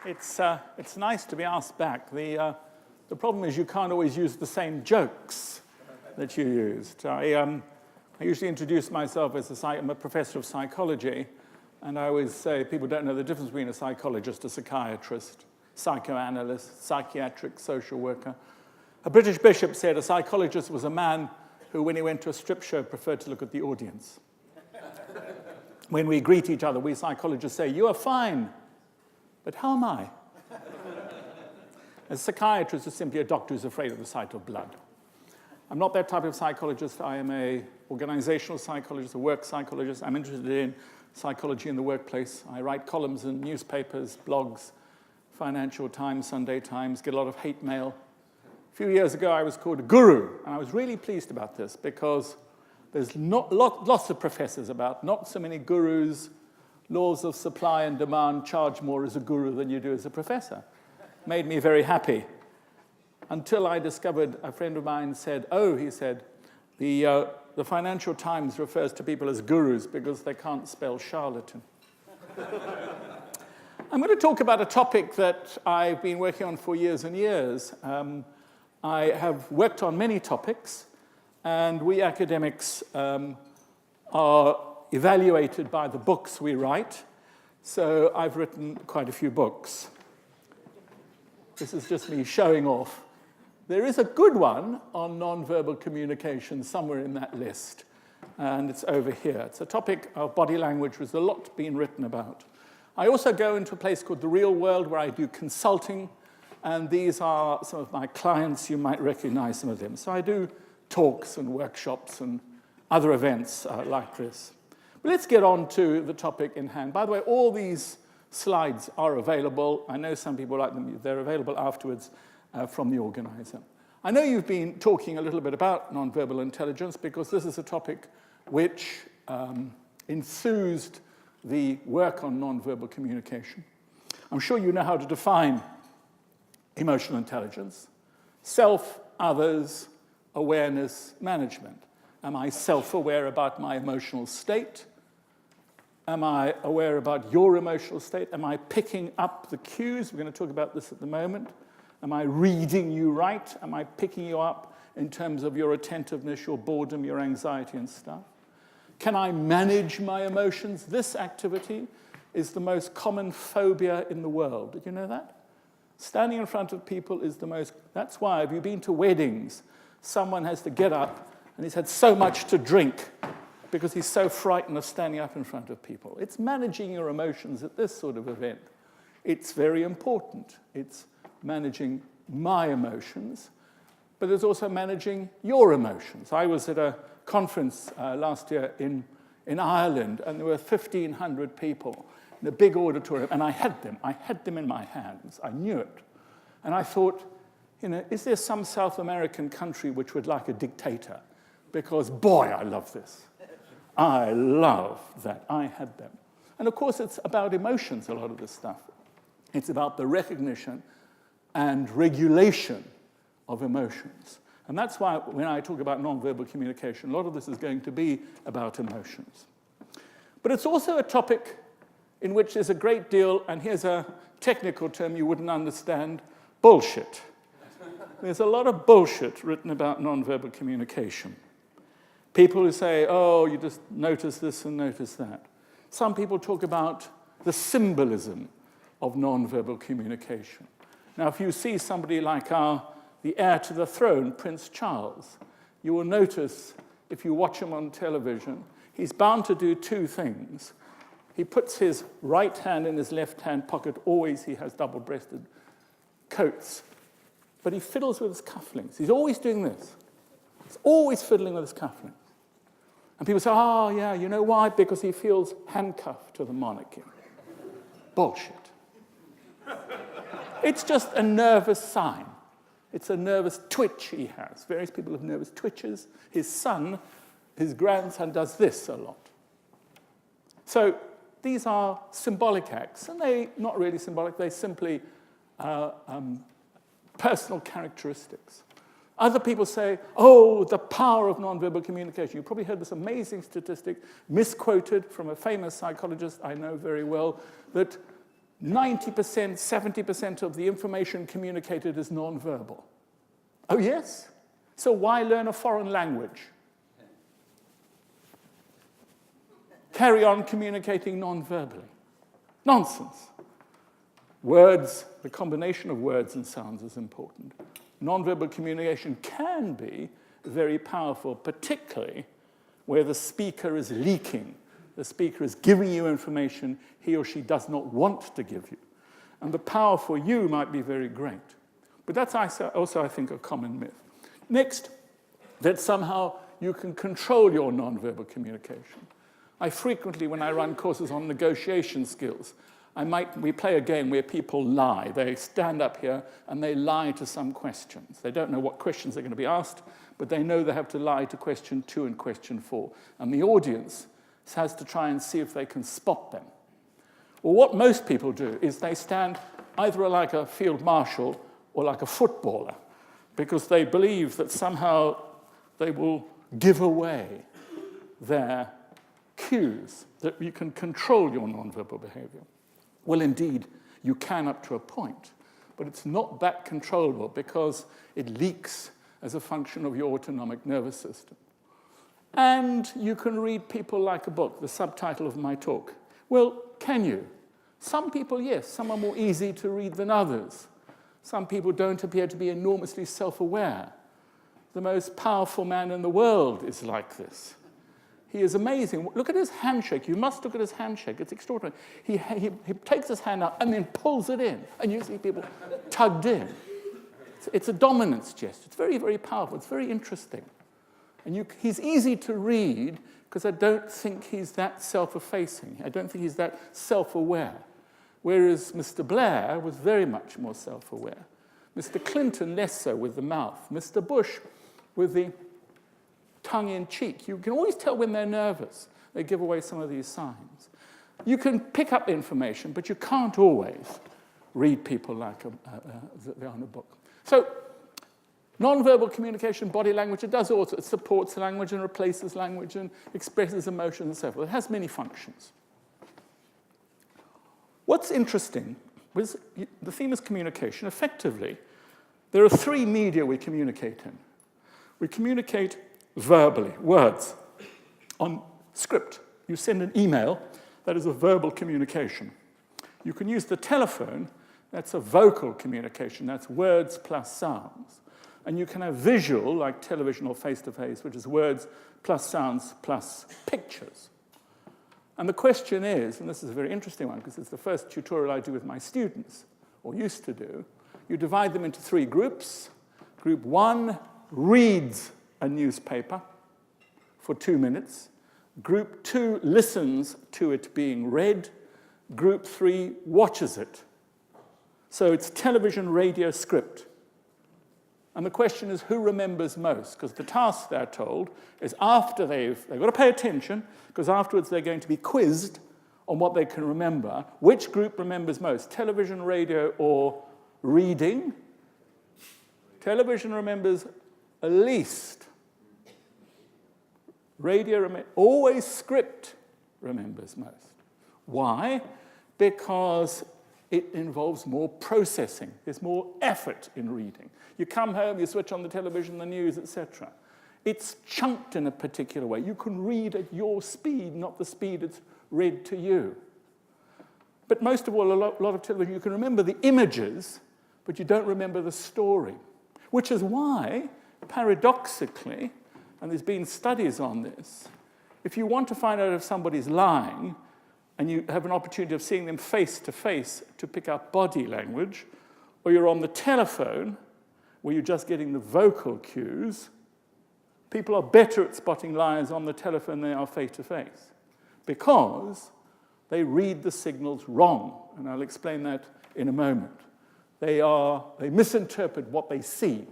It's nice to be asked back. The problem is you can't always use the same jokes that you used. I usually introduce myself as I'm a professor of psychology, and I always say people don't know the difference between a psychologist, a psychiatrist, psychoanalyst, psychiatric social worker. A British bishop said a psychologist was a man who, when he went to a strip show, preferred to look at the audience. When we greet each other, we psychologists say, "You are fine, but how am I?" A psychiatrist is simply a doctor who's afraid of the sight of blood. I'm not that type of psychologist. I am an organizational psychologist, a work psychologist. I'm interested in psychology in the workplace. I write columns in newspapers, blogs, Financial Times, Sunday Times, get a lot of hate mail. A few years ago, I was called a guru, and I was really pleased about this because there's lots of professors about, not so many gurus. Laws of supply and demand, charge more as a guru than you do as a professor. Made me very happy. Until I discovered, a friend of mine said, he said, the Financial Times refers to people as gurus because they can't spell charlatan. I'm going to talk about a topic that I've been working on for years and years. I have worked on many topics, and we academics are evaluated by the books we write. So I've written quite a few books. This is just me showing off. There is a good one on nonverbal communication somewhere in that list, and it's over here. It's a topic of body language with a lot being written about. I also go into a place called The Real World where I do consulting, and these are some of my clients. You might recognize some of them. So I do talks and workshops and other events like this. But let's get on to the topic in hand. By the way, all these slides are available. I know some people like them. They're available afterwards from the organizer. I know you've been talking a little bit about nonverbal intelligence because this is a topic which enthused the work on nonverbal communication. I'm sure you know how to define emotional intelligence: self, others, awareness, management. Am I self-aware about my emotional state? Am I aware about your emotional state? Am I picking up the cues? We're going to talk about this at the moment. Am I reading you right? Am I picking you up in terms of your attentiveness, your boredom, your anxiety and stuff? Can I manage my emotions? This activity is the most common phobia in the world. Did you know that? Standing in front of people is the most... That's why, have you been to weddings? Someone has to get up and he's had so much to drink because he's so frightened of standing up in front of people. It's managing your emotions at this sort of event. It's very important. It's managing my emotions, but it's also managing your emotions. I was at a conference last year in Ireland, and there were 1,500 people in a big auditorium, and I had them in my hands. I knew it. And I thought, is there some South American country which would like a dictator? Because, boy, I love this. I love that. I had them. And, of course, it's about emotions, a lot of this stuff. It's about the recognition and regulation of emotions. And that's why when I talk about nonverbal communication, a lot of this is going to be about emotions. But it's also a topic in which there's a great deal, and here's a technical term you wouldn't understand, bullshit. There's a lot of bullshit written about nonverbal communication. People who say, oh, you just notice this and notice that. Some people talk about the symbolism of nonverbal communication. Now, if you see somebody like the heir to the throne, Prince Charles, you will notice, if you watch him on television, he's bound to do two things. He puts his right hand in his left hand pocket. Always he has double-breasted coats. But he fiddles with his cufflinks. He's always doing this. He's always fiddling with his cufflinks. And people say, oh, yeah, you know why? Because he feels handcuffed to the monarchy. Bullshit. It's just a nervous sign. It's a nervous twitch he has. Various people have nervous twitches. His son, his grandson, does this a lot. So these are symbolic acts, and they're not really symbolic. They're simply personal characteristics. Other people say, oh, the power of nonverbal communication. You probably heard this amazing statistic, misquoted from a famous psychologist I know very well, that 90%, 70% of the information communicated is nonverbal. Oh, yes? So why learn a foreign language? Carry on communicating nonverbally. Nonsense. Words, the combination of words and sounds is important. Nonverbal communication can be very powerful, particularly where the speaker is leaking. The speaker is giving you information he or she does not want to give you. And the power for you might be very great. But that's also, I think, a common myth. Next, that somehow you can control your nonverbal communication. I frequently, when I run courses on negotiation skills, we play a game where people lie. They stand up here and they lie to some questions. They don't know what questions they're going to be asked, but they know they have to lie to question 2 and question 4. And the audience has to try and see if they can spot them. Well, what most people do is they stand either like a field marshal or like a footballer, because they believe that somehow they will give away their cues, that you can control your nonverbal behavior. Well, indeed, you can up to a point, but it's not that controllable because it leaks as a function of your autonomic nervous system. And you can read people like a book, the subtitle of my talk. Well, can you? Some people, yes. Some are more easy to read than others. Some people don't appear to be enormously self-aware. The most powerful man in the world is like this. He is amazing. Look at his handshake. You must look at his handshake. It's extraordinary. He takes his hand out and then pulls it in. And you see people tugged in. It's a dominance gesture. It's very, very powerful. It's very interesting. And he's easy to read because I don't think he's that self-effacing. I don't think he's that self-aware. Whereas Mr. Blair was very much more self-aware. Mr. Clinton less so with the mouth. Mr. Bush with the tongue in cheek. You can always tell when they're nervous. They give away some of these signs. You can pick up information, but you can't always read people like they're on a book. So, nonverbal communication, body language, it does also. It supports language and replaces language and expresses emotion and so forth. It has many functions. What's interesting was the theme is communication. Effectively, there are 3 media we communicate in. We communicate verbally, words, on script. You send an email, that is a verbal communication. You can use the telephone, that's a vocal communication, that's words plus sounds. And you can have visual, like television or face-to-face, which is words plus sounds plus pictures. And the question is, and this is a very interesting one, because it's the first tutorial I do with my students, or used to do, you divide them into 3 groups. Group 1 reads a newspaper for 2 minutes. Group 2 listens to it being read. Group 3 watches it. So it's television, radio, script. And the question is, who remembers most? Because the task, they're told, is after they've got to pay attention, because afterwards they're going to be quizzed on what they can remember. Which group remembers most, television, radio, or reading? Television remembers least. Radio, always script remembers most. Why? Because it involves more processing. There's more effort in reading. You come home, you switch on the television, the news, etc. It's chunked in a particular way. You can read at your speed, not the speed it's read to you. But most of all, a lot of television, you can remember the images, but you don't remember the story. Which is why, paradoxically, and there's been studies on this, if you want to find out if somebody's lying, and you have an opportunity of seeing them face to face to pick up body language, or you're on the telephone, where you're just getting the vocal cues, people are better at spotting liars on the telephone than they are face to face, because they read the signals wrong, and I'll explain that in a moment. They misinterpret what they see,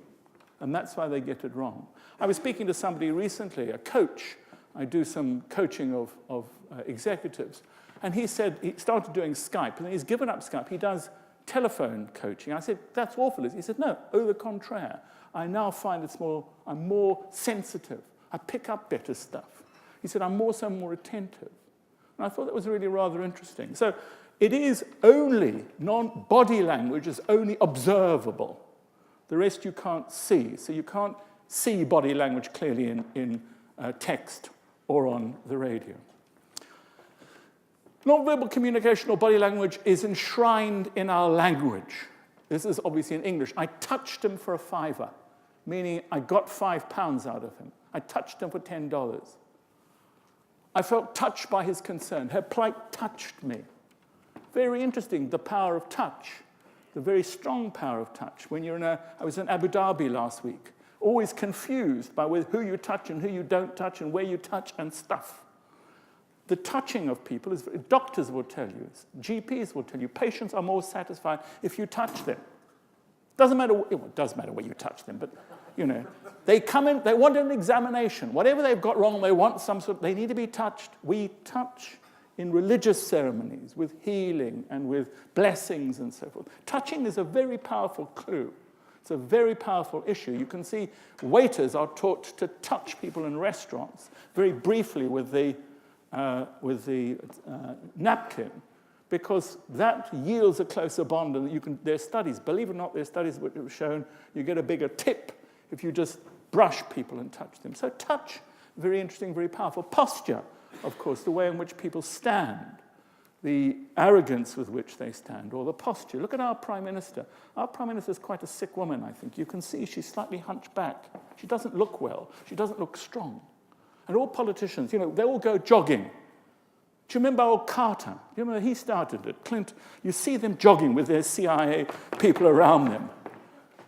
and that's why they get it wrong. I was speaking to somebody recently, a coach. I do some coaching of executives, and he said he started doing Skype, and he's given up Skype. He does telephone coaching. I said, that's awful. He said, no, au the contraire. I now find I'm more sensitive. I pick up better stuff. He said, I'm more attentive. And I thought that was really rather interesting. So It is only, body language is only observable. The rest you can't see. So you can't see body language clearly in text or on the radio. Nonverbal communication or body language is enshrined in our language. This is obviously in English. I touched him for a $5, meaning I got £5 out of him. I touched him for $10. I felt touched by his concern. Her plight touched me. Very interesting, the power of touch, the very strong power of touch. When you're I was in Abu Dhabi last week, always confused by who you touch and who you don't touch and where you touch and stuff. The touching of people, doctors will tell you, GPs will tell you, patients are more satisfied if you touch them. Doesn't matter, well, it does matter where you touch them, but they come in, they want an examination. Whatever they've got wrong, they want they need to be touched. We touch in religious ceremonies with healing and with blessings and so forth. Touching is a very powerful clue. It's a very powerful issue. You can see waiters are taught to touch people in restaurants very briefly with the napkin, because that yields a closer bond. And there's studies, believe it or not, there's studies which have shown you get a bigger tip if you just brush people and touch them. So touch, very interesting, very powerful. Posture, of course, the way in which people stand, the arrogance with which they stand, or the posture. Look at our Prime Minister. Our Prime Minister is quite a sick woman, I think. You can see she's slightly hunched back. She doesn't look well. She doesn't look strong. And all politicians, they all go jogging. Do you remember old Carter? Do you remember he started it? Clinton. You see them jogging with their CIA people around them.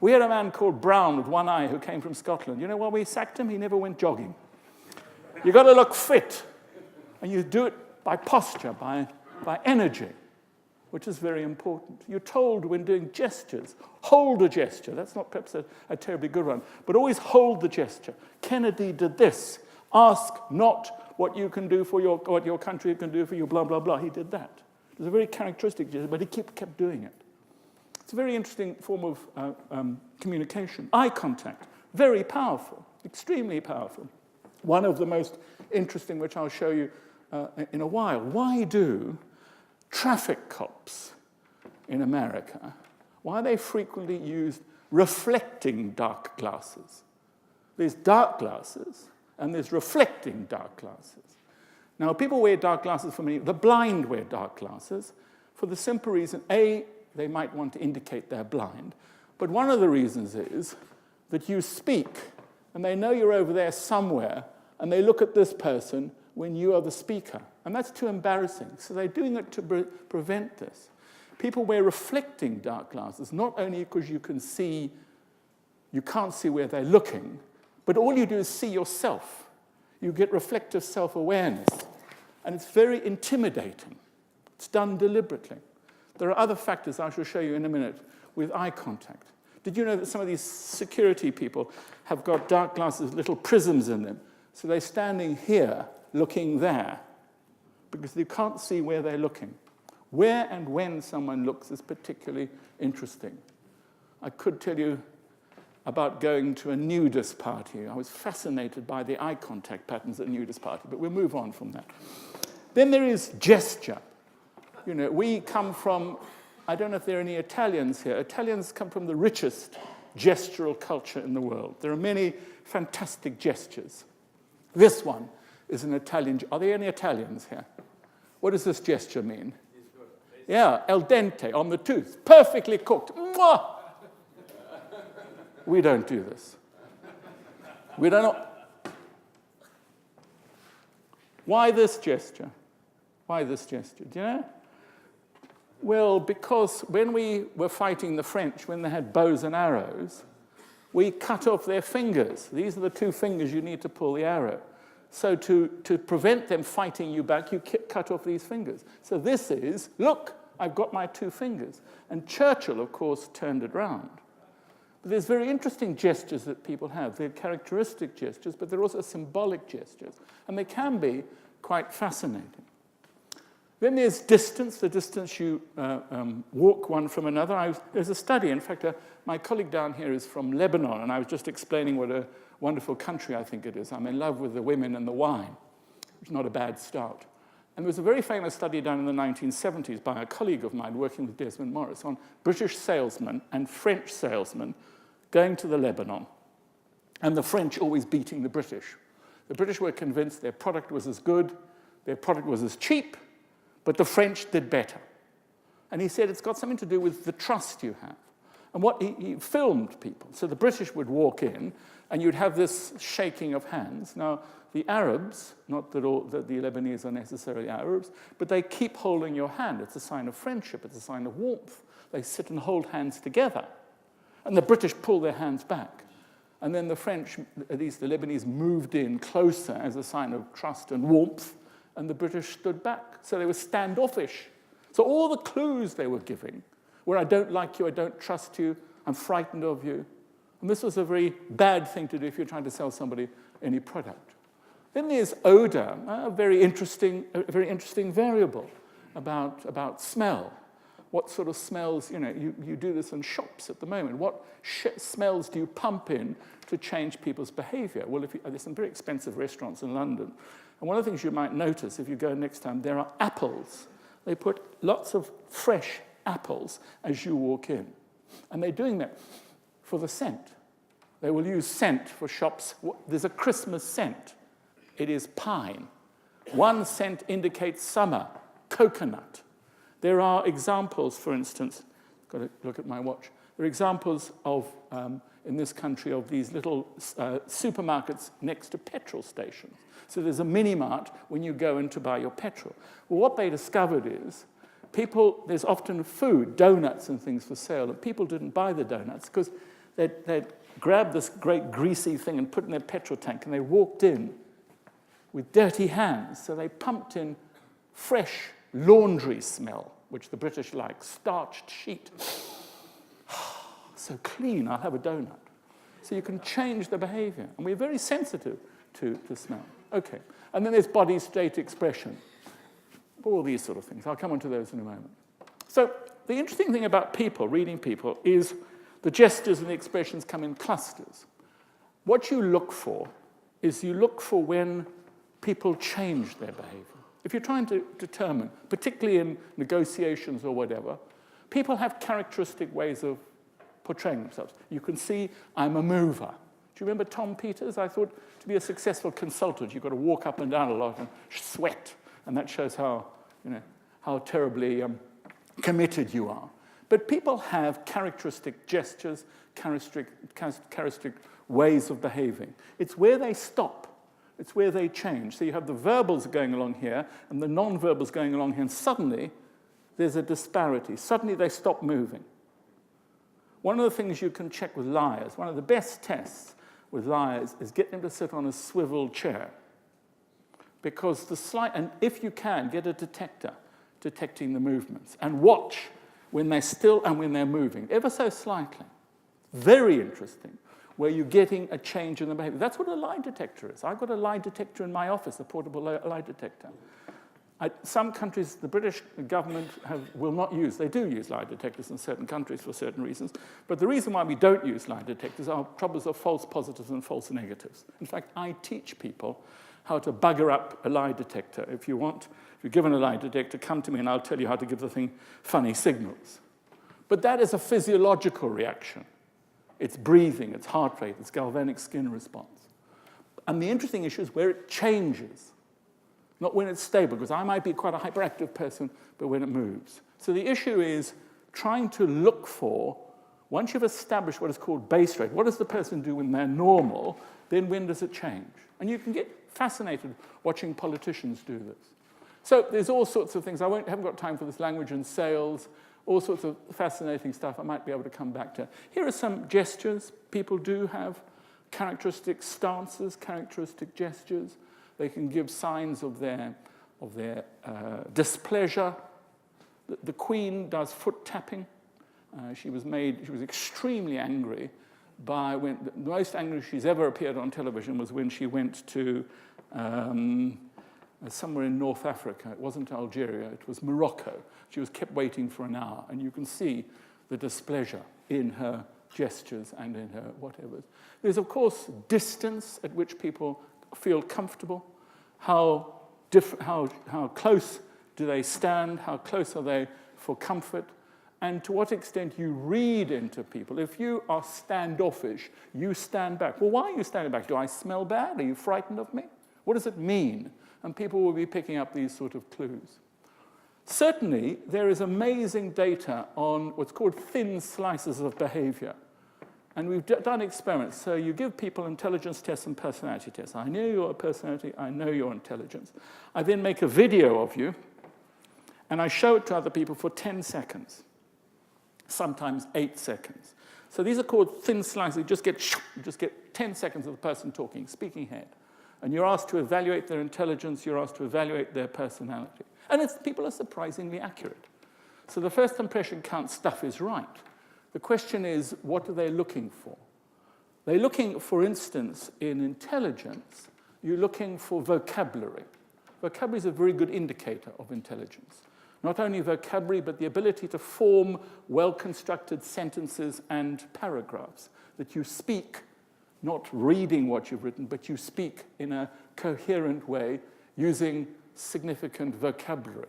We had a man called Brown with one eye who came from Scotland. You know why we sacked him? He never went jogging. You've got to look fit. And you do it by posture, by energy, which is very important. You're told when doing gestures, hold a gesture. That's not perhaps a terribly good one, but always hold the gesture. Kennedy did this. Ask not what you can do for what your country can do for you, blah, blah, blah. He did that. It was a very characteristic gesture, but he kept doing it. It's a very interesting form of communication. Eye contact, very powerful, extremely powerful. One of the most interesting, which I'll show you in a while. Why do traffic cops in America, why they frequently use reflecting dark glasses? There's dark glasses, and there's reflecting dark glasses. Now, people wear dark glasses for many. The blind wear dark glasses for the simple reason, A, they might want to indicate they're blind, but one of the reasons is that you speak, and they know you're over there somewhere, and they look at this person when you are the speaker. And that's too embarrassing. So they're doing it to prevent this. People wear reflecting dark glasses, not only because you can't see where they're looking, but all you do is see yourself. You get reflective self-awareness. And it's very intimidating. It's done deliberately. There are other factors I shall show you in a minute with eye contact. Did you know that some of these security people have got dark glasses with little prisms in them? So they're standing here, looking there, because you can't see where they're looking. Where and when someone looks is particularly interesting. I could tell you about going to a nudist party. I was fascinated by the eye contact patterns at a nudist party, but we'll move on from that. Then there is gesture. We come from, I don't know if there are any Italians here. Italians come from the richest gestural culture in the world. There are many fantastic gestures. This one is an Italian. Are there any Italians here? What does this gesture mean? Yeah, al dente, on the tooth, perfectly cooked. Mwah! We don't do this. We don't know. Why this gesture? Why this gesture? Do you know? Well, because when we were fighting the French, when they had bows and arrows, we cut off their fingers. These are the two fingers you need to pull the arrow. So to prevent them fighting you back, you cut off these fingers. So this is, look, I've got my two fingers. And Churchill, of course, turned it round. But there's very interesting gestures that people have. They're characteristic gestures, but they're also symbolic gestures. And they can be quite fascinating. Then there's distance, the distance you walk one from another. There's a study, in fact, my colleague down here is from Lebanon, and I was just explaining what a wonderful country I think it is. I'm in love with the women and the wine, which is not a bad start. And there was a very famous study done in the 1970s by a colleague of mine working with Desmond Morris on British salesmen and French salesmen going to the Lebanon, and the French always beating the British. The British were convinced their product was as good, their product was as cheap, but the French did better. And he said it's got something to do with the trust you have. And what he filmed people. So the British would walk in, and you'd have this shaking of hands. Now, the Arabs, not that the Lebanese are necessarily Arabs, but they keep holding your hand. It's a sign of friendship. It's a sign of warmth. They sit and hold hands together. And the British pull their hands back. And then the French, at least the Lebanese, moved in closer as a sign of trust and warmth, and the British stood back. So they were standoffish. So all the clues they were giving were, I don't like you, I don't trust you, I'm frightened of you. And this was a very bad thing to do if you're trying to sell somebody any product. Then there's odor, a very interesting variable about smell. What sort of smells, you do this in shops at the moment. What smells do you pump in to change people's behavior? Well, there's some very expensive restaurants in London. And one of the things you might notice if you go next time, there are apples. They put lots of fresh apples as you walk in. And they're doing that for the scent. They will use scent for shops. There's a Christmas scent. It is pine. One scent indicates summer, coconut. There are examples, for instance, got to look at my watch. There are examples of, in this country, of these little supermarkets next to petrol stations. So there's a mini-mart when you go in to buy your petrol. Well, what they discovered is there's often food, donuts and things for sale, and people didn't buy the donuts because they'd grab this great greasy thing and put it in their petrol tank, and they walked in with dirty hands. So they pumped in fresh laundry smell, which the British like, starched sheet. So clean, I'll have a donut. So you can change the behavior. And we're very sensitive to smell. Okay. And then there's body state expression. All these sort of things. I'll come on to those in a moment. So the interesting thing about people, reading people, is the gestures and the expressions come in clusters. What you look for is you look for when people change their behavior. If you're trying to determine, particularly in negotiations or whatever, people have characteristic ways of portraying themselves. You can see, I'm a mover. Do you remember Tom Peters? I thought to be a successful consultant, you've got to walk up and down a lot and sweat. And that shows how terribly committed you are. But people have characteristic gestures, characteristic ways of behaving. It's where they stop. It's where they change. So you have the verbals going along here and the non-verbals going along here, and suddenly there's a disparity. Suddenly they stop moving. One of the things you can check with liars, one of the best tests with liars is get them to sit on a swivel chair. Because and if you can, get a detector detecting the movements and watch when they're still and when they're moving, ever so slightly. Very interesting, where you're getting a change in the behavior. That's what a lie detector is. I've got a lie detector in my office, a portable lie detector. Some countries, the British government will not use, they do use lie detectors in certain countries for certain reasons, but the reason why we don't use lie detectors are troubles of false positives and false negatives. In fact, I teach people how to bugger up a lie detector. If you're given a lie detector, come to me and I'll tell you how to give the thing funny signals. But that is a physiological reaction. It's breathing, it's heart rate, it's galvanic skin response. And the interesting issue is where it changes, not when it's stable, because I might be quite a hyperactive person, but when it moves. So the issue is trying to look for, once you've established what is called base rate, what does the person do when they're normal, then when does it change? And you can get fascinated watching politicians do this. So there's all sorts of things. I haven't got time for this, language and sales, all sorts of fascinating stuff I might be able to come back to. Here are some gestures. People do have characteristic stances, characteristic gestures. They can give signs of their displeasure. The Queen does foot tapping. She was extremely angry the most angry she's ever appeared on television was when she went to somewhere in North Africa. It wasn't Algeria, it was Morocco. She was kept waiting for an hour, and you can see the displeasure in her gestures and in her whatever. There's, of course, distance at which people feel comfortable, how how close do they stand, how close are they for comfort, and to what extent you read into people. If you are standoffish, you stand back. Well, why are you standing back? Do I smell bad? Are you frightened of me? What does it mean? And people will be picking up these sort of clues. Certainly, there is amazing data on what's called thin slices of behavior. And we've done experiments. So you give people intelligence tests and personality tests. I know your personality, I know your intelligence. I then make a video of you, and I show it to other people for 10 seconds, sometimes 8 seconds. So these are called thin slices. You just get 10 seconds of the person talking, speaking head. And you're asked to evaluate their intelligence, you're asked to evaluate their personality. And people are surprisingly accurate. So the first impression counts, stuff is right. The question is, what are they looking for? They're looking, for instance, in intelligence, you're looking for vocabulary. Vocabulary is a very good indicator of intelligence. Not only vocabulary, but the ability to form well-constructed sentences and paragraphs, that you speak, not reading what you've written, but you speak in a coherent way using significant vocabulary.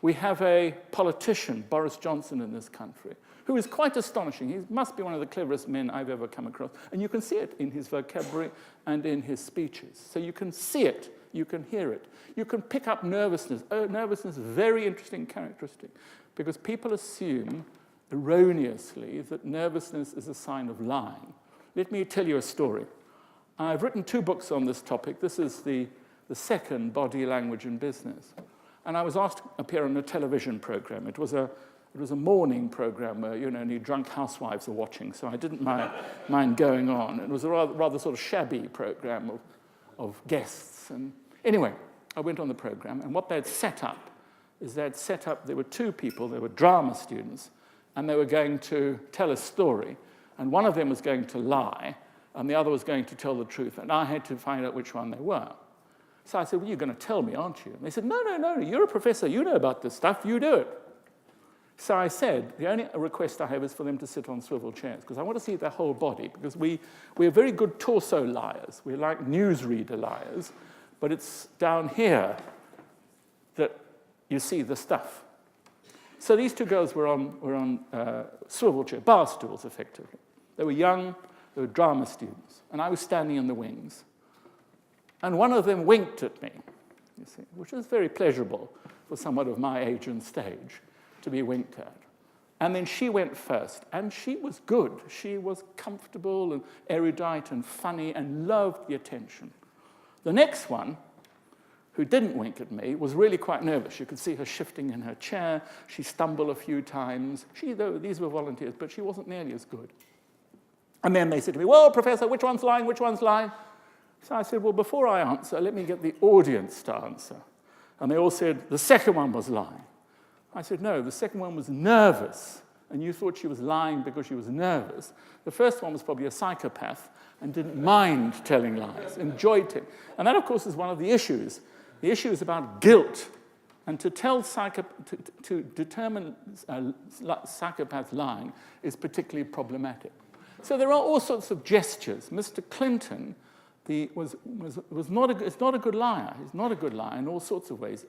We have a politician, Boris Johnson, in this country, who is quite astonishing. He must be one of the cleverest men I've ever come across. And you can see it in his vocabulary and in his speeches. So you can see it, you can hear it. You can pick up nervousness. Nervousness is a very interesting characteristic, because people assume erroneously that nervousness is a sign of lying. Let me tell you a story. I've written 2 books on this topic. This is the second, Body Language in Business. And I was asked to appear on a television program. It was a morning program where, only drunk housewives are watching, so I didn't mind going on. It was a rather sort of shabby program of guests. And anyway, I went on the program, and what they'd set up is there were 2 people, they were drama students, and they were going to tell a story, and one of them was going to lie, and the other was going to tell the truth, and I had to find out which one they were. So I said, well, you're going to tell me, aren't you? And they said, no, you're a professor, you know about this stuff, you do it. So I said, the only request I have is for them to sit on swivel chairs, because I want to see their whole body, because we're very good torso liars. We're like newsreader liars, but it's down here that you see the stuff. So these 2 girls were on swivel chairs, bar stools, effectively. They were young, they were drama students, and I was standing in the wings. And one of them winked at me, you see, which was very pleasurable for someone of my age and stage to be winked at. And then she went first, and she was good. She was comfortable and erudite and funny and loved the attention. The next one, who didn't wink at me, was really quite nervous. You could see her shifting in her chair. She stumbled a few times. These were volunteers, but she wasn't nearly as good. And then they said to me, well, Professor, which one's lying, which one's lying? So I said, well, before I answer, let me get the audience to answer. And they all said, the second one was lying. I said, no, the second one was nervous. And you thought she was lying because she was nervous. The first one was probably a psychopath and didn't mind telling lies, enjoyed it. And that, of course, is one of the issues. The issue is about guilt. And to determine psychopath lying is particularly problematic. So there are all sorts of gestures. Mr. Clinton is not a good liar. He's not a good liar in all sorts of ways.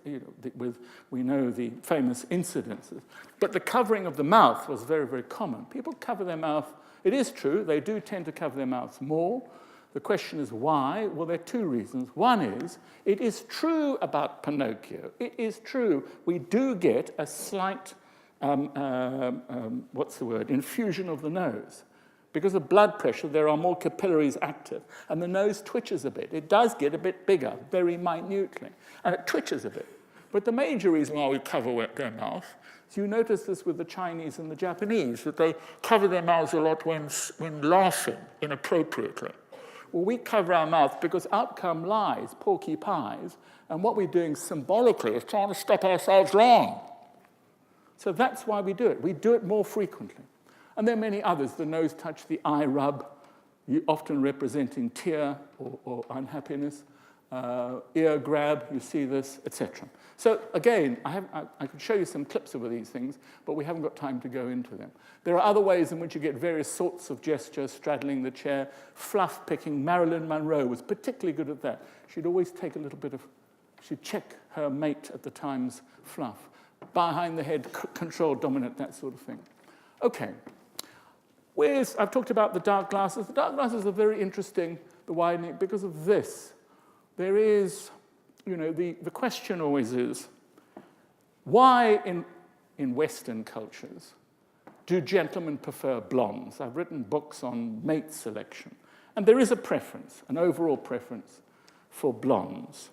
We know the famous incidences. But the covering of the mouth was very, very common. People cover their mouth. It is true, they do tend to cover their mouths more. The question is why? Well, there are 2 reasons. One is, it is true about Pinocchio. It is true we do get a slight, infusion of the nose. Because of blood pressure, there are more capillaries active, and the nose twitches a bit. It does get a bit bigger, very minutely, and it twitches a bit. But the major reason why we cover their mouth is you notice this with the Chinese and the Japanese, that they cover their mouths a lot when laughing inappropriately. Well, we cover our mouth because out come lies, porky pies, and what we're doing symbolically is trying to stop ourselves wrong. So that's why we do it. We do it more frequently. And there are many others. The nose touch, the eye rub, often representing tear or unhappiness. Ear grab, you see this, etc. So again, I could show you some clips of these things, but we haven't got time to go into them. There are other ways in which you get various sorts of gestures, straddling the chair, fluff picking. Marilyn Monroe was particularly good at that. She'd always take a little bit of She'd check her mate at the time's fluff. Behind the head, control, dominant, that sort of thing. Okay. I've talked about the dark glasses. The dark glasses are very interesting, the widening, because of this. There is, the question always is, why in Western cultures do gentlemen prefer blondes? I've written books on mate selection. And there is a preference, an overall preference for blondes.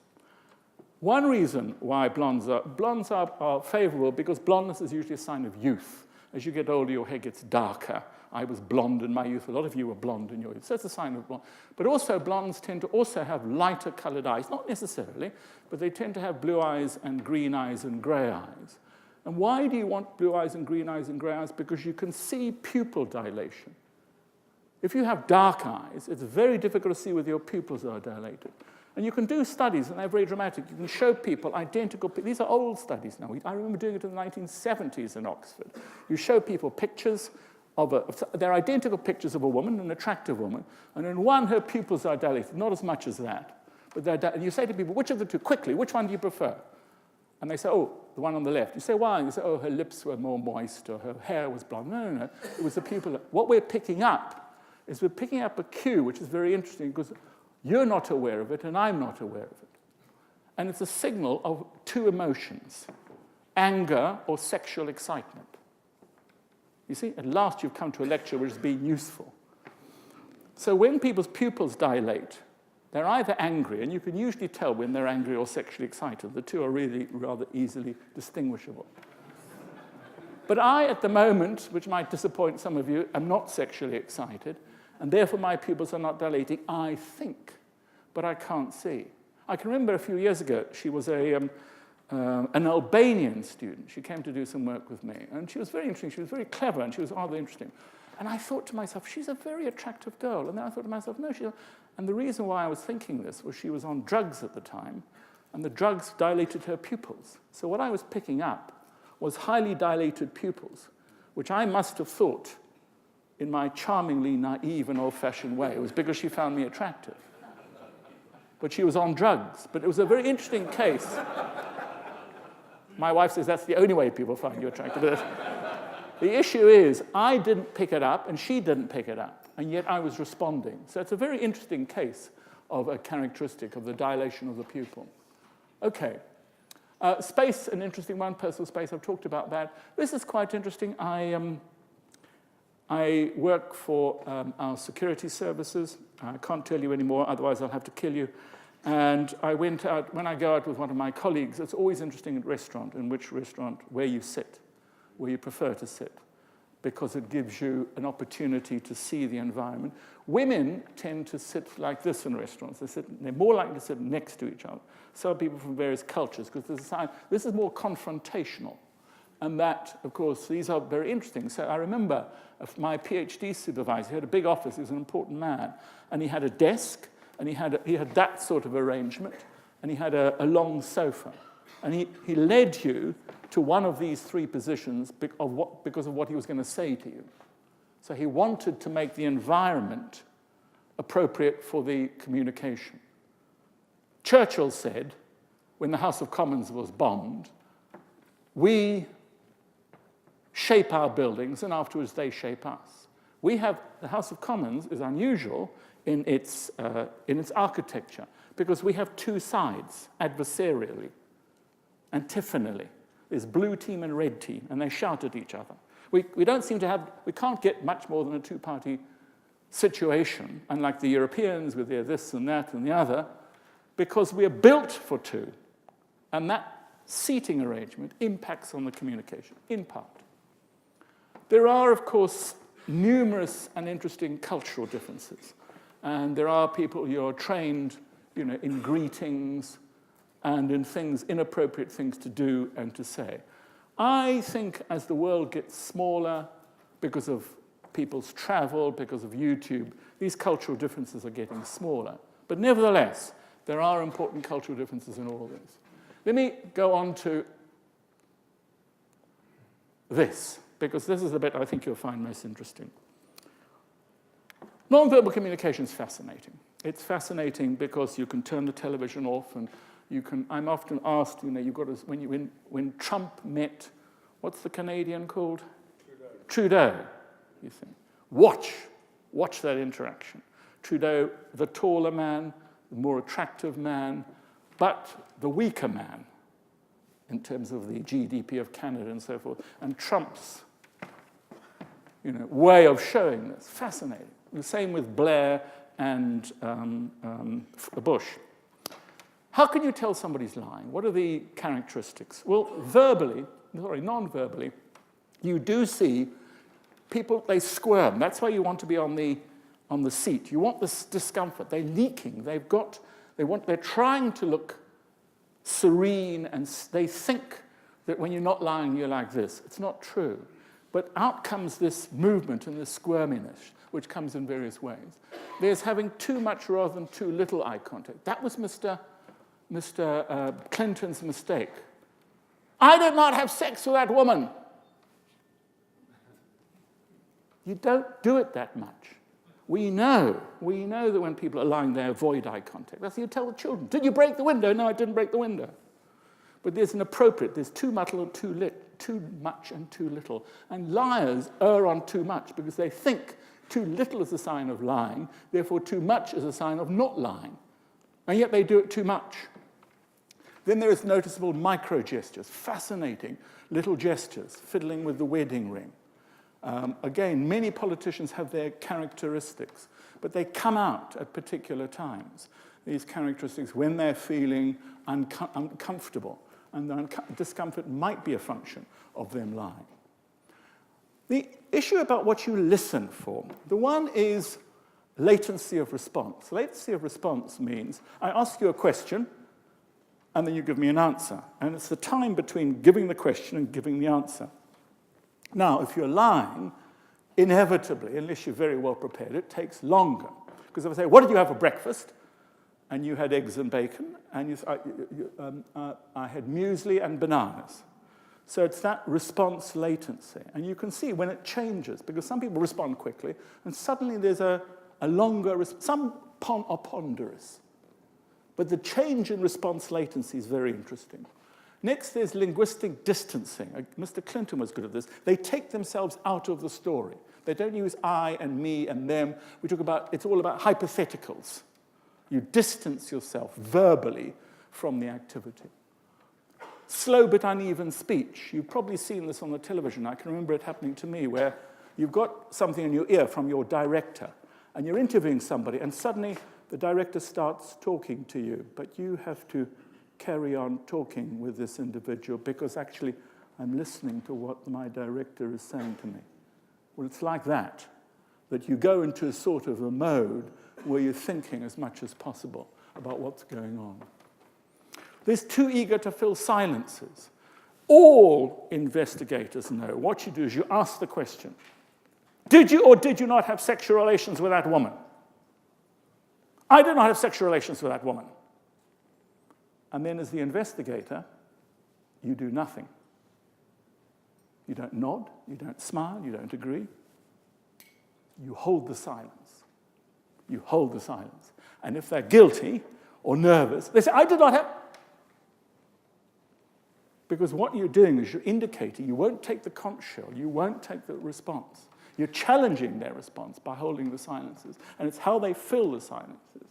One reason why blondes are favorable, because blondness is usually a sign of youth. As you get older, your hair gets darker. I was blonde in my youth. A lot of you were blonde in your youth. So that's a sign of blonde. But also, blondes tend to also have lighter colored eyes. Not necessarily, but they tend to have blue eyes and green eyes and gray eyes. And why do you want blue eyes and green eyes and gray eyes? Because you can see pupil dilation. If you have dark eyes, it's very difficult to see whether your pupils are dilated. And you can do studies, and they're very dramatic. You can show people identical. These are old studies now. I remember doing it in the 1970s in Oxford. You show people pictures they're identical pictures of a woman, an attractive woman, and in one, her pupils are dilated, not as much as that. But and you say to people, which of the two, quickly, which one do you prefer? And they say, oh, the one on the left. You say, why? And you say, oh, her lips were more moist, or her hair was blonde. No. It was the pupil. What we're picking up is we're picking up a cue, which is very interesting, because you're not aware of it, and I'm not aware of it. And it's a signal of two emotions, anger or sexual excitement. You see, at last you've come to a lecture which is being useful. So when people's pupils dilate, they're either angry, and you can usually tell when they're angry or sexually excited. The two are really rather easily distinguishable. But I, at the moment, which might disappoint some of you, am not sexually excited, and therefore my pupils are not dilating, I think, but I can't see. I can remember a few years ago, she was an Albanian student. She came to do some work with me, and she was very interesting. She was very clever, and she was rather interesting. And I thought to myself, she's a very attractive girl. And then I thought to myself, no, she's not. And the reason why I was thinking this was she was on drugs at the time, and the drugs dilated her pupils. So what I was picking up was highly dilated pupils, which I must have thought, in my charmingly naive and old-fashioned way, it was because she found me attractive. But she was on drugs. But it was a very interesting case. My wife says that's the only way people find you attractive. The issue is, I didn't pick it up, and she didn't pick it up, and yet I was responding. So it's a very interesting case of a characteristic of the dilation of the pupil. Okay. Space, an interesting one, personal space, I've talked about that. This is quite interesting. I work for our security services. I can't tell you anymore, otherwise I'll have to kill you. And I went out, when I go out with one of my colleagues, it's always interesting at restaurant, in which restaurant, where you sit, where you prefer to sit, because it gives you an opportunity to see the environment. Women tend to sit like this in restaurants. They're more likely to sit next to each other. So are people from various cultures, because this is more confrontational. And that, of course, these are very interesting. So I remember my PhD supervisor, he had a big office, he was an important man, and he had a desk, and he had that sort of arrangement, and he had a long sofa. And he led you to one of these three positions because of what he was going to say to you. So he wanted to make the environment appropriate for the communication. Churchill said, when the House of Commons was bombed, we shape our buildings, and afterwards they shape us. The House of Commons is unusual in its architecture, because we have two sides, adversarially, antiphonally. There's blue team and red team, and they shout at each other. We can't get much more than a two-party situation, unlike the Europeans with their this and that and the other, because we're built for two. And that seating arrangement impacts on the communication, in part. There are, of course, numerous and interesting cultural differences. And there are people who are trained, in greetings and in inappropriate things to do and to say. I think as the world gets smaller, because of people's travel, because of YouTube, these cultural differences are getting smaller. But nevertheless, there are important cultural differences in all this. Let me go on to this, because this is the bit I think you'll find most interesting. Nonverbal communication is fascinating. It's fascinating because you can turn the television off and I'm often asked, you've got to, when Trump met, what's the Canadian called? Trudeau. You think, watch that interaction. Trudeau, the taller man, the more attractive man, but the weaker man in terms of the GDP of Canada and so forth. And Trump's way of showing this, fascinating. The same with Blair and Bush. How can you tell somebody's lying? What are the characteristics? Well, non-verbally, you do see people, they squirm. That's why you want to be on the seat. You want this discomfort. They're leaking. They're trying to look serene, and they think that when you're not lying, you're like this. It's not true. But out comes this movement and this squirminess, which comes in various ways. There's having too much rather than too little eye contact. That was Mr. Clinton's mistake. I did not have sex with that woman. You don't do it that much. We know that when people are lying, they avoid eye contact. That's what you tell the children. Did you break the window? No, I didn't break the window. But there's there's too much and too little. And liars err on too much because they think too little is a sign of lying, therefore too much is a sign of not lying. And yet they do it too much. Then there is noticeable micro-gestures, fascinating little gestures, fiddling with the wedding ring. Again, many politicians have their characteristics, but they come out at particular times. These characteristics when they're feeling uncomfortable, and the discomfort might be a function of them lying. The issue about what you listen for, the one is latency of response. Latency of response means I ask you a question, and then you give me an answer. And it's the time between giving the question and giving the answer. Now, if you're lying, inevitably, unless you're very well prepared, it takes longer. Because if I say, what did you have for breakfast? And you had eggs and bacon, and I had muesli and bananas. So it's that response latency. And you can see when it changes, because some people respond quickly, and suddenly there's a longer response. Some are ponderous. But the change in response latency is very interesting. Next, there's linguistic distancing. Mr. Clinton was good at this. They take themselves out of the story. They don't use I and me and them. It's all about hypotheticals. You distance yourself verbally from the activity. Slow but uneven speech. You've probably seen this on the television. I can remember it happening to me where you've got something in your ear from your director, and you're interviewing somebody, and suddenly the director starts talking to you, but you have to carry on talking with this individual because actually I'm listening to what my director is saying to me. Well, it's like that you go into a sort of a mode where you're thinking as much as possible about what's going on. There's too eager to fill silences. All investigators know what you do is you ask the question, did you or did you not have sexual relations with that woman? I did not have sexual relations with that woman. And then as the investigator, you do nothing. You don't nod, you don't smile, you don't agree. You hold the silence. You hold the silence. And if they're guilty or nervous, they say, I did not have... Because what you're doing is you're indicating you won't take the conch shell, you won't take the response. You're challenging their response by holding the silences. And it's how they fill the silences,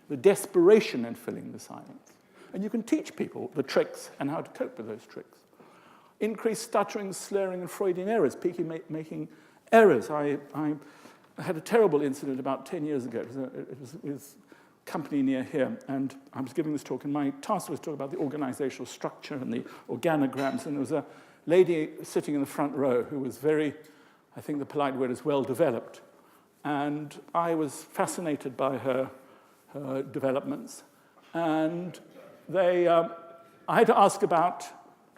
the desperation in filling the silence. And you can teach people the tricks and how to cope with those tricks. Increased stuttering, slurring, and Freudian errors, people making errors. I had a terrible incident about 10 years ago. It was a company near here, and I was giving this talk, and my task was to talk about the organizational structure and the organograms, and there was a lady sitting in the front row who was very, I think the polite word is well-developed, and I was fascinated by her developments, and I had to ask about,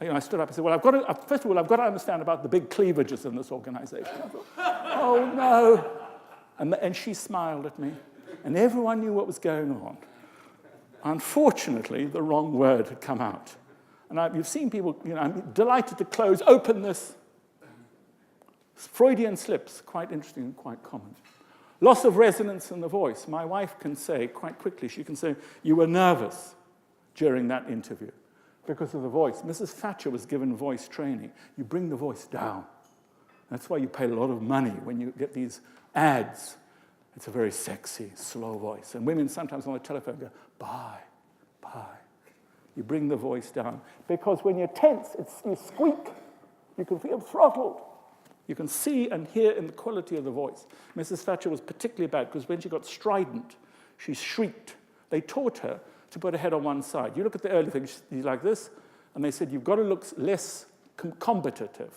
I stood up and said, well, first of all, I've got to understand about the big cleavages in this organization. I thought, oh, no. And she smiled at me, and everyone knew what was going on. Unfortunately, the wrong word had come out. And you've seen people, I'm delighted to close, open this. Freudian slips, quite interesting and quite common. Loss of resonance in the voice. My wife can say quite quickly, she can say, you were nervous. during that interview because of the voice. Mrs. Thatcher was given voice training. You bring the voice down. That's why you pay a lot of money when you get these ads. It's a very sexy, slow voice. And women sometimes on the telephone go, bye, bye. You bring the voice down. Because when you're tense, you squeak. You can feel throttled. You can see and hear in the quality of the voice. Mrs. Thatcher was particularly bad because when she got strident, she shrieked. They taught her to put her head on one side. You look at the early things, she's like this, and they said, you've got to look less combative.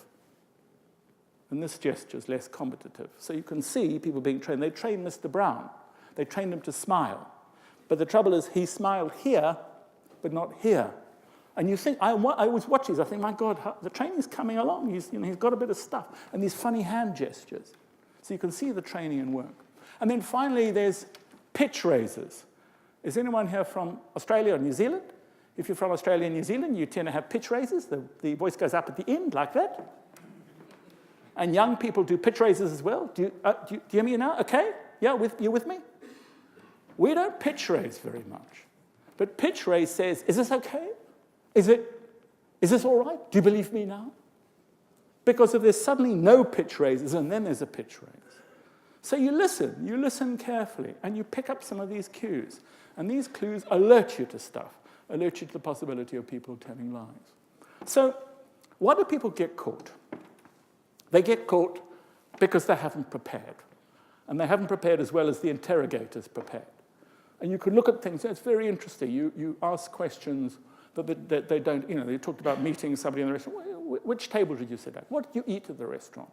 And this gesture is less combative. So you can see people being trained. They trained Mr. Brown. They trained him to smile. But the trouble is he smiled here, but not here. And you think, I was watching this, I think, my God, the training's coming along. He's got a bit of stuff. And these funny hand gestures. So you can see the training in work. And then finally, there's pitch raises. Is anyone here from Australia or New Zealand? If you're from Australia and New Zealand, you tend to have pitch raises. The voice goes up at the end like that. And young people do pitch raises as well. Do you hear me now? Okay? Yeah, you with me? We don't pitch raise very much. But pitch raise says, is this okay? Is this all right? Do you believe me now? Because if there's suddenly no pitch raises and then there's a pitch raise. So you listen carefully, and you pick up some of these cues. And these clues alert you to stuff, alert you to the possibility of people telling lies. So why do people get caught? They get caught because they haven't prepared. And they haven't prepared as well as the interrogators prepared. And you can look at things, it's very interesting. You ask questions that they don't, they talked about meeting somebody in the restaurant. Which table did you sit at? What did you eat at the restaurant?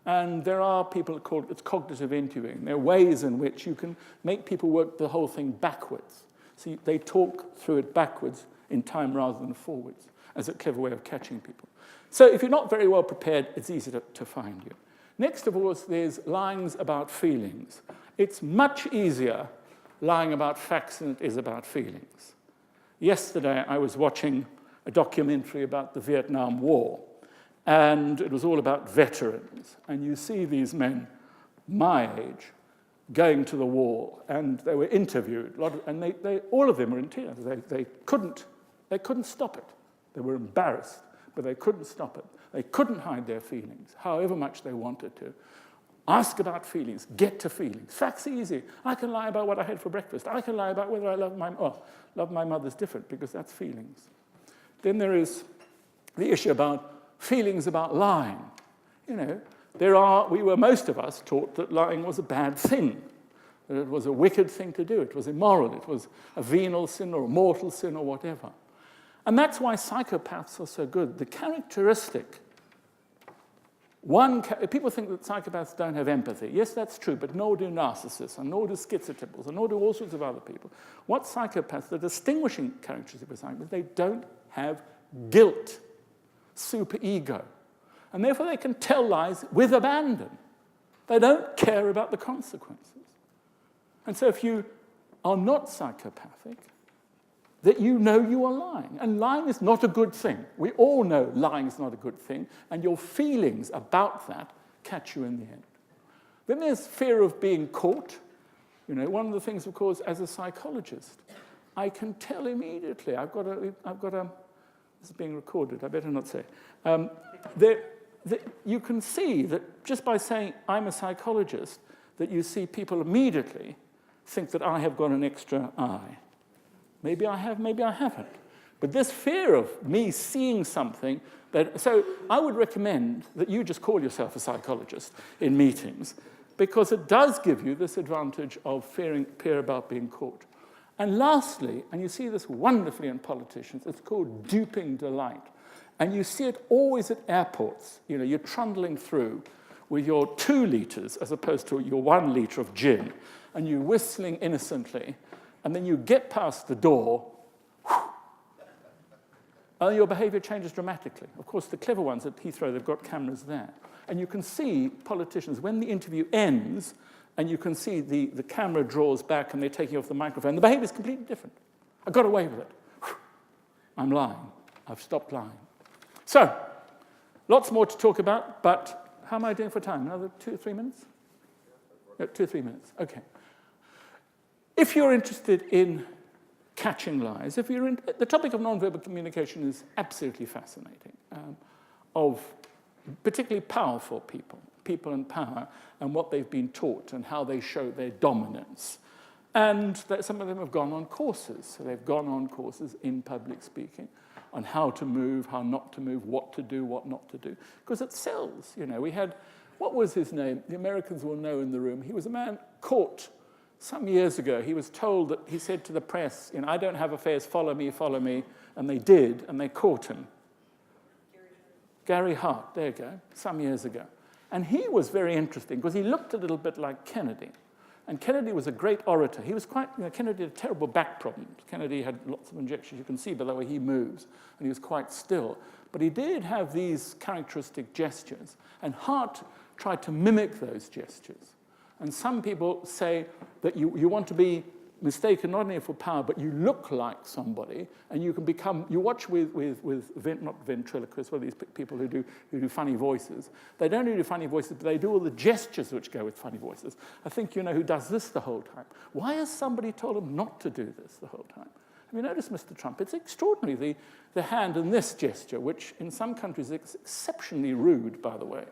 And there are people called, it's cognitive interviewing. There are ways in which you can make people work the whole thing backwards. So they talk through it backwards in time rather than forwards as a clever way of catching people. So if you're not very well prepared, it's easy to find you. Next of all, there's lying about feelings. It's much easier lying about facts than it is about feelings. Yesterday, I was watching a documentary about the Vietnam War, and it was all about veterans. And you see these men, my age, going to the war, and they were interviewed, and all of them were in tears. They couldn't stop it. They were embarrassed, but they couldn't stop it. They couldn't hide their feelings, however much they wanted to. Ask about feelings, get to feelings. Facts are easy. I can lie about what I had for breakfast. I can lie about whether I love my mother's different, because that's feelings. Then there is the issue about feelings about lying. We were, most of us, taught that lying was a bad thing, that it was a wicked thing to do, it was immoral, it was a venial sin or a mortal sin or whatever. And that's why psychopaths are so good. The characteristic, people think that psychopaths don't have empathy. Yes, that's true, but nor do narcissists, and nor do schizotypals, and nor do all sorts of other people. What psychopaths, the distinguishing characteristic of psychopaths, they don't have guilt, superego. And therefore they can tell lies with abandon. They don't care about the consequences. And so if you are not psychopathic, that you know you are lying. And lying is not a good thing. We all know lying is not a good thing, and your feelings about that catch you in the end. Then there's fear of being caught. One of the things, of course, as a psychologist, I can tell immediately. I've got a this is being recorded, I better not say. You can see that just by saying I'm a psychologist, that you see people immediately think that I have got an extra eye. Maybe I have, maybe I haven't. But this fear of me seeing something so I would recommend that you just call yourself a psychologist in meetings, because it does give you this advantage of fear about being caught. And lastly, and you see this wonderfully in politicians, it's called duping delight. And you see it always at airports. You're trundling through with your 2 liters as opposed to your 1 liter of gin, and you're whistling innocently, and then you get past the door, and your behavior changes dramatically. Of course, the clever ones at Heathrow, they've got cameras there. And you can see politicians, when the interview ends, and you can see the camera draws back and they're taking off the microphone, the behavior is completely different. I got away with it. I'm lying. I've stopped lying. So, lots more to talk about, but how am I doing for time? Another 2 or 3 minutes? No, 2 or 3 minutes, okay. If you're interested in catching lies. If you're the topic of nonverbal communication is absolutely fascinating, of particularly powerful people in power, and what they've been taught and how they show their dominance. And some of them have gone on courses. So they've gone on courses in public speaking on how to move, how not to move, what to do, what not to do. Because it sells. You know, we had, what was his name? The Americans will know in the room. He was a man caught some years ago. He was told that, he said to the press, you know, I don't have affairs, follow me, follow me. And they did, and they caught him. Gary Hart, there you go, some years ago. And he was very interesting because he looked a little bit like Kennedy. And Kennedy was a great orator. He was quite, you know, Kennedy had terrible back problems. Kennedy had lots of injections, you can see by the way he moves. And he was quite still. But he did have these characteristic gestures. And Hart tried to mimic those gestures. And some people say that you want to be mistaken not only for power, but you look like somebody, and you can become, you watch not ventriloquists, well, these people who do funny voices. They don't only do funny voices, but they do all the gestures which go with funny voices. I think you know who does this the whole time. Why has somebody told him not to do this the whole time? Have you noticed, Mr. Trump? It's extraordinary, the hand in this gesture, which in some countries is exceptionally rude, by the way.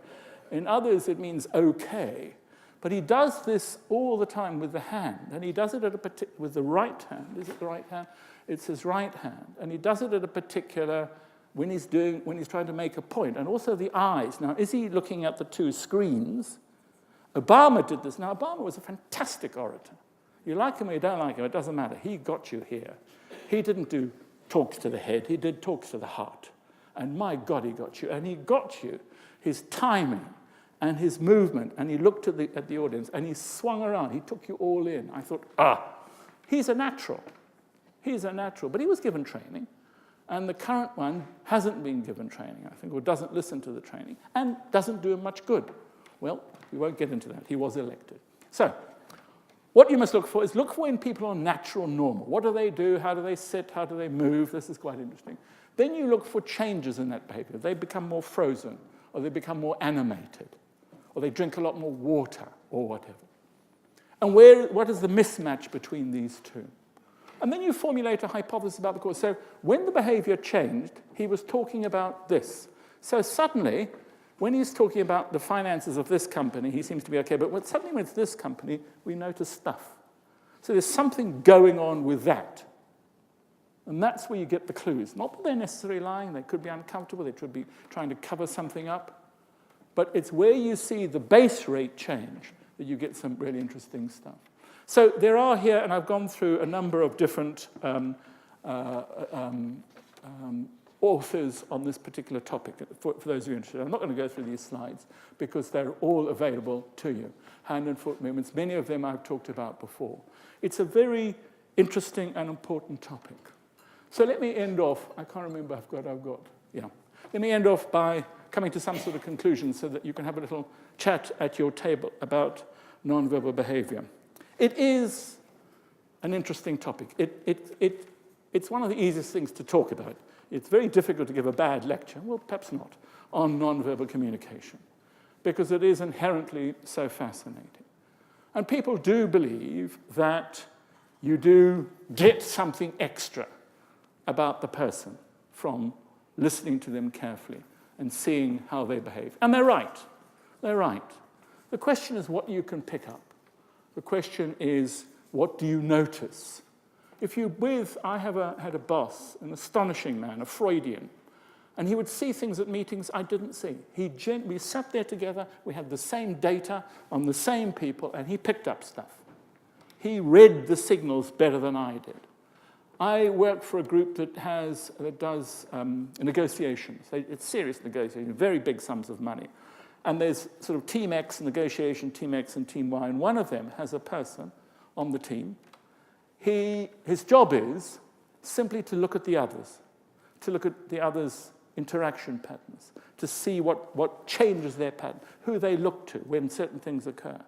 In others, it means okay. But he does this all the time with the hand, and he does it with the right hand. Is it the right hand? It's his right hand, and he does it at a particular when he's trying to make a point, and also the eyes. Now, is he looking at the two screens? Obama did this. Now, Obama was a fantastic orator. You like him or you don't like him, it doesn't matter. He got you here. He didn't do talks to the head. He did talks to the heart, and my God, he got you. And he got you his timing and his movement, and he looked at the audience, and he swung around. He took you all in. I thought, he's a natural. He's a natural. But he was given training, and the current one hasn't been given training, I think, or doesn't listen to the training, and doesn't do him much good. Well, we won't get into that. He was elected. So, what you must look for is look for when people are natural, normal. What do they do? How do they sit? How do they move? This is quite interesting. Then you look for changes in that behavior. They become more frozen, or they become more animated, or they drink a lot more water, or whatever. And what is the mismatch between these two? And then you formulate a hypothesis about the cause. So when the behavior changed, he was talking about this. So suddenly, when he's talking about the finances of this company, he seems to be okay. But suddenly when it's this company, we notice stuff. So there's something going on with that. And that's where you get the clues. Not that they're necessarily lying. They could be uncomfortable. They could be trying to cover something up. But it's where you see the base rate change that you get some really interesting stuff. So there are here, and I've gone through a number of different authors on this particular topic, for those who are interested. I'm not going to go through these slides because they're all available to you. Hand and foot movements, many of them I've talked about before. It's a very interesting and important topic. So let me end off, I can't remember, Let me end off by coming to some sort of conclusion so that you can have a little chat at your table about nonverbal behavior. It is an interesting topic. It's one of the easiest things to talk about. It's very difficult to give a bad lecture, well, perhaps not, on nonverbal communication, because it is inherently so fascinating. And people do believe that you do get something extra about the person from listening to them carefully and seeing how they behave. And they're right. They're right. The question is what you can pick up. The question is, what do you notice? I had a boss, an astonishing man, a Freudian, and he would see things at meetings I didn't see. We sat there together, we had the same data on the same people, and he picked up stuff. He read the signals better than I did. I work for a group that does negotiations. It's serious negotiations, very big sums of money. And there's sort of Team X negotiation, Team X and Team Y, and one of them has a person on the team. His job is simply to look at the others, to look at the others' interaction patterns, to see what changes their pattern, who they look to when certain things occur,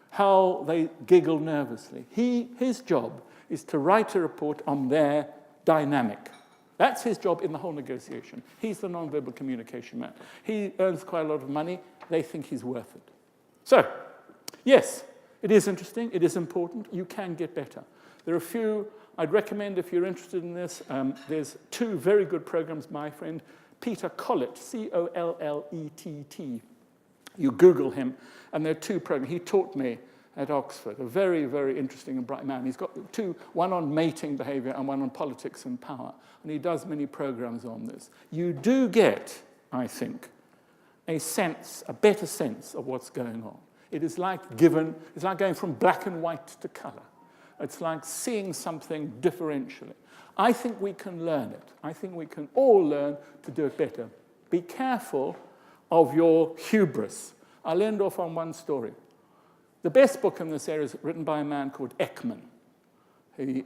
how they giggle nervously. His job is to write a report on their dynamic. That's his job in the whole negotiation. He's the nonverbal communication man. He earns quite a lot of money. They think he's worth it. So, yes, it is interesting. It is important. You can get better. There are a few I'd recommend, if you're interested in this, there's 2 very good programs. My friend Peter Collett, Collett. You Google him, and there are 2 programs. He taught me at Oxford, a very, very interesting and bright man. He's got 2, one on mating behavior and one on politics and power, and he does many programs on this. You do get, I think, a better sense of what's going on. It is like it's like going from black and white to color. It's like seeing something differentially. I think we can learn it. I think we can all learn to do it better. Be careful of your hubris. I'll end off on one story. The best book in this area is written by a man called Ekman. He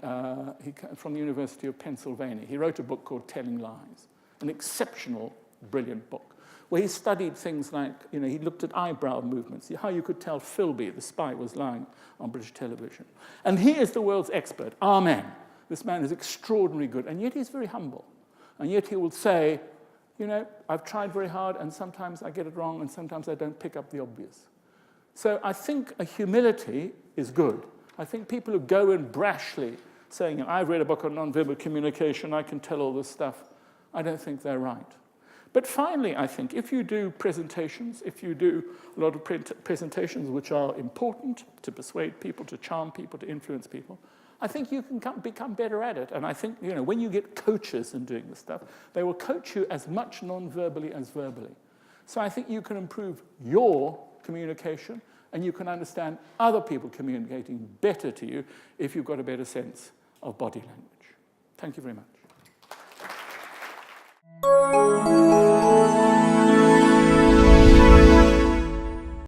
from the University of Pennsylvania. He wrote a book called Telling Lies, an exceptional, brilliant book, where he studied things like, he looked at eyebrow movements, how you could tell Philby, the spy, was lying on British television. And he is the world's expert, our man. This man is extraordinarily good, and yet he's very humble. And yet he will say, I've tried very hard, and sometimes I get it wrong, and sometimes I don't pick up the obvious. So I think a humility is good. I think people who go in brashly saying, I've read a book on nonverbal communication, I can tell all this stuff, I don't think they're right. But finally, I think, if you do presentations, if you do a lot of presentations which are important to persuade people, to charm people, to influence people, I think you can become better at it. And I think, when you get coaches in doing this stuff, they will coach you as much non-verbally as verbally. So I think you can improve your communication, and you can understand other people communicating better to you if you've got a better sense of body language. Thank you very much.